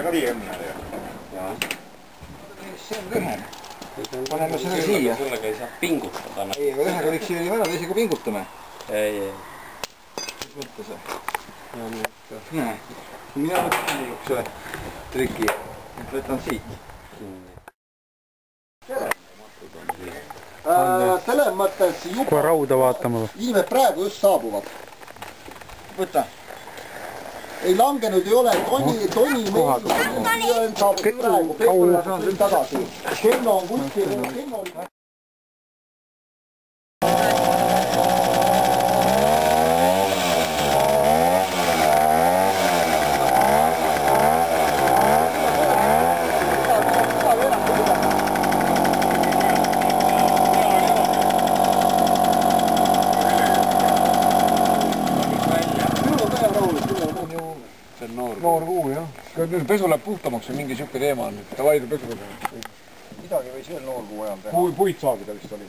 ka 50 ja. See on lühem. Paneme selle siia. Sellega ei saa pingutada. Ei, aga ühega võiks siia ära, teisega pingutame. Ei. Mis võtta see? Näe. Mina võtan niisuguse triki. Võtan siit. Selles mõttes kohe rauda vaatama. Ilmed praegu just saabuvad. Võta. Ei langenud ei ole, Toni meil saabub praegu, Pekkola saan tagasi. Kenno on kuskil, Kenno oli... Noor kuu, jah. Pesu läheb puhtamaks või mingi siuke teema on. Ta vaidub pesu peale. Midagi võis veel noor kuu ajal teha. Puid saagida vist oli.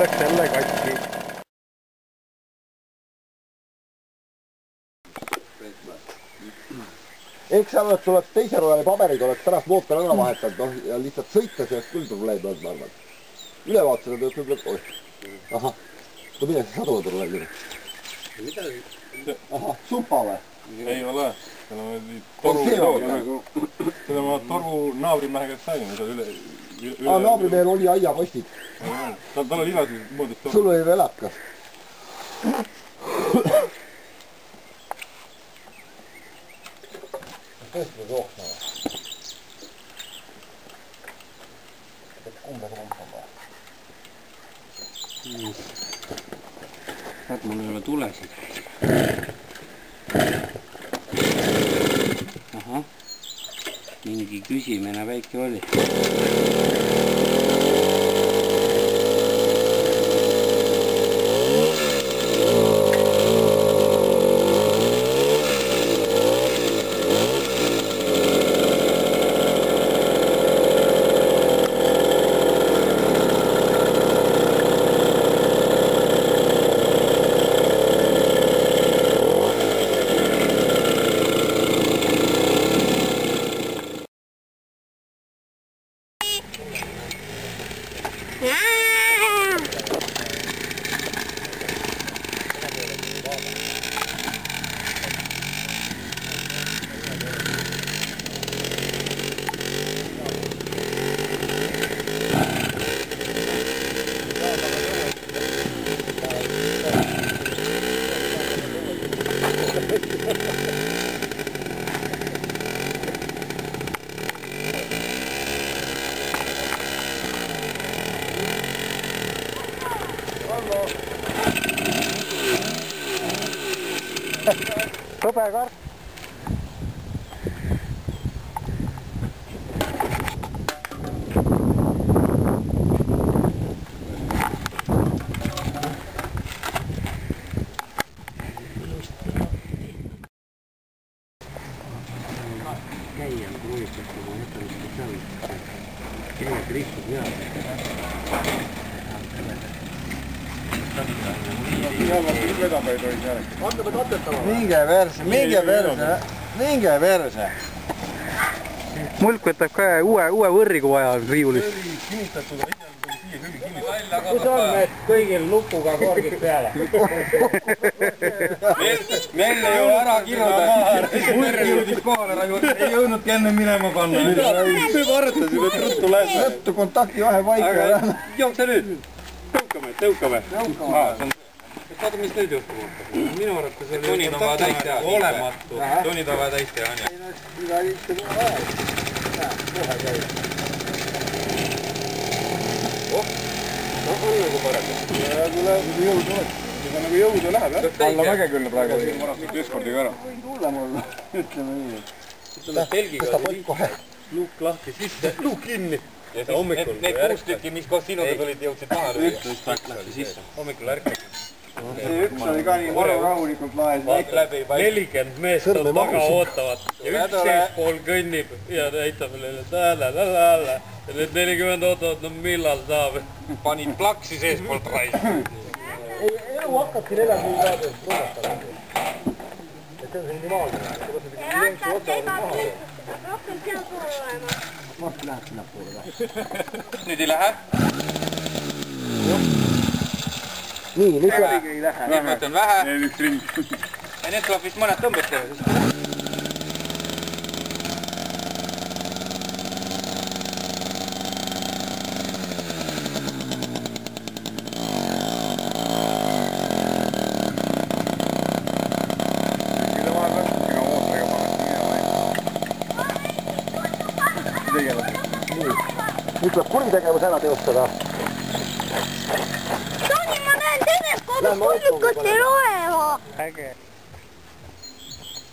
Läks jälle katki. Eks seal tuleks teise rojale paberid, oleks pärast mootor ära vahetanud, ja lihtsalt sõita sellest küll probleem on, ma arvan. Ülevaatusele tuleb küll lõpp oht. Ahah, no mida see sadu tuleb? Ahah, supa või? Ei ole. Seda ma toru naabrimehega sain. Naabrimehel oli aiapostid. Tal oli igati moodus toru. Sul oli velakas. Tõesti peab jooksma või? Kumba kumba või? Mul ei ole tulesid. Ahah, mingi küsimine väike oli. Hõbekart. Käia kruistab, kui ma jätan spetsiaalselt. Käia kristub hea. Minge verse. Mulk võtab ka uue võrri, kui vaja on riiulist. Kus on need kõigil lupuga korgid peale? Meil ei ole ära kirjutada. Mulk jõudis kohale, ei jõudnudki enne minema panna. Me vartasime, et ruttu läheb. Ruttu kontakti vahe paika. Jookse nüüd. Tõukame. Vaata, mis nüüd juhtuma hakkab. Minu arvates oli Tonid on vaja täis teha. Olematu. Tonid on vaja täis teha. Iga liitu kohe vaja. Kohe käib. Oh, on nagu parem. kui jõudu oleks. Ega nagu jõudu läheb, jah? Alla mäge küll praegu eskordiga ära. Võin hullem olla, ütleme nii. Ütleme, telgiga oli lihtne. Luuk lahti sisse, luuk kinni. Ja hommikul... Need 6 tükki, mis koos sinuga tulid, jõudsid maha. 11 läks sisse. Hommikul ärkasid. See üks oli ka nii maru rahulikult laes. 40 meest on taga ootavad. Ja üks seespool kõnnib ja näitab meile la. Ja need 40 ootavad, no millal saab. Panid plaksi seespoolt raid. Elu hakkabki 40 kraadist ruumatama. Et see on minimaalne. Rohkem seal poole olema. Martin läheb sinna poole. Nüüd ei lähe? Nii, nüüd läheb. Nüüd mõtlen vähe. Need üks ring. Ja nüüd tuleb vist mõned tõmbed teha. Nüüd tuleb kuritegevus ära teostada. Toni, ma näen teine kodus kullikat ei loe. Äge.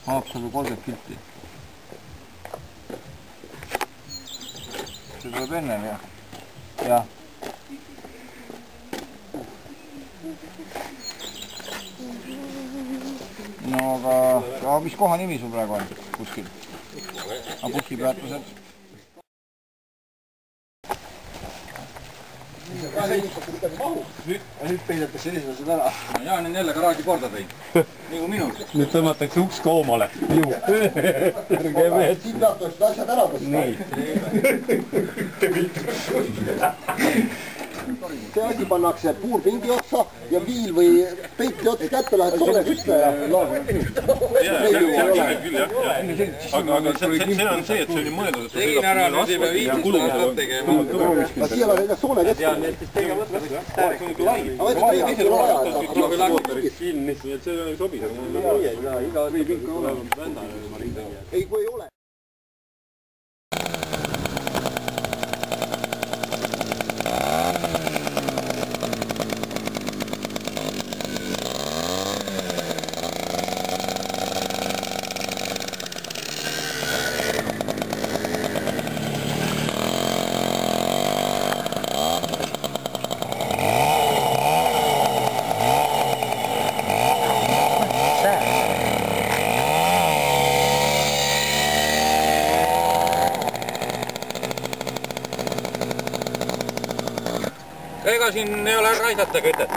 Haapsalu 30 kilti. See tuleb ennem, jah? Jah. No aga mis koha nimi sul praegu on kuskil? Bussipeatused? Nüüd peidetakse esimesed ära. Jaan on jälle garaaži korda teinud. Nii kui minul. Nüüd tõmmatakse uks koomale. Ärge mehed. Siin peatused asjad ära tõsta. See asi pannakse puurpingi otsa ja viil või peitli otsa kätte lähed soole sisse ja aga see on see, et see oli mõeldud, et Tegin ära, nüüd ei pea 15 aastat tegema. aga siia läheb soole kätte. Ja need siis tegema mõtlevad. aga võtke teisel vaja. kinni, nii et see sobis. Ei, kui ei ole. Ega siin ei ole raisata kütet.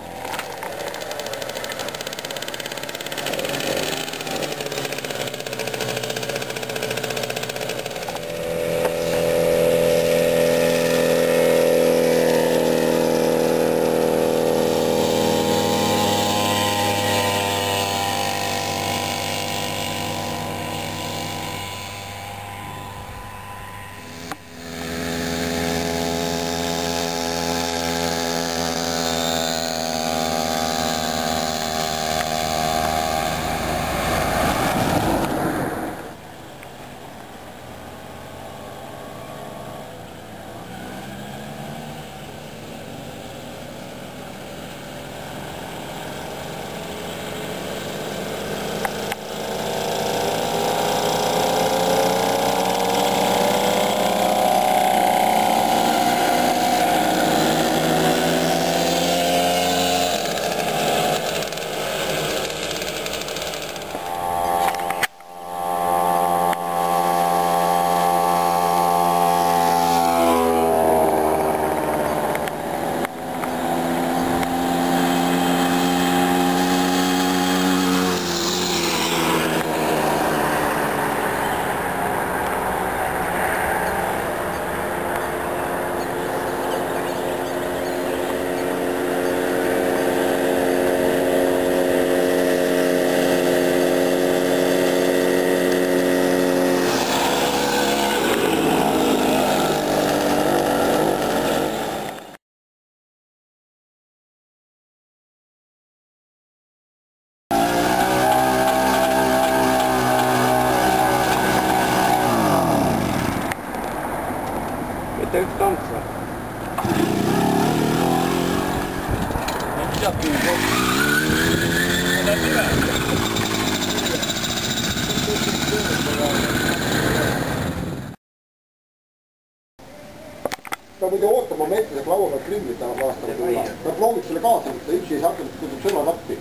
ta muidu ootab momenti, et laua pealt ringlit täna paastama tulla. Ta prooviks selle kaasa võtta, üksi ei saa hakata, kutub sõna tappi.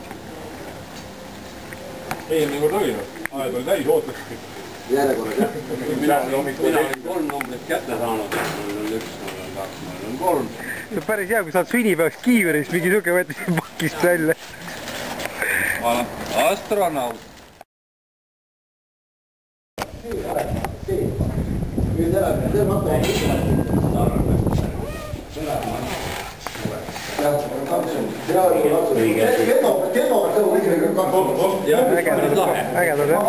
eelmine kord oli, ajad oli täis, ootasid. Järjekorras, jah. Mina olin 3 numbrit kätte saanud, mul on 1, mul on 2, mul on 3. see on päris hea, kui saad sünnipäevaks kiiverist mingi siuke võeti pakist välja. Ma olen astronaut. ägedad jah?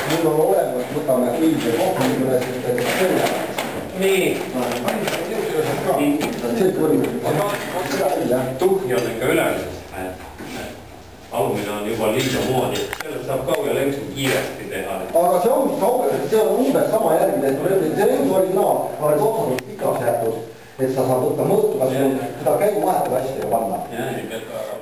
mul on olemas, võtame ilmse kokku, nii. Tuhhi on ikka ülemisest. Alumine on juba liiga moodi. Sellest saab kauja lenksu kiiresti teha. aga see on kaugel, see on umbes sama järgmine, et see lendu originaal on otsanud pikaks jäetud, et sa saad võtta mõõtu, kas seda käigu vahetab hästi ja panna.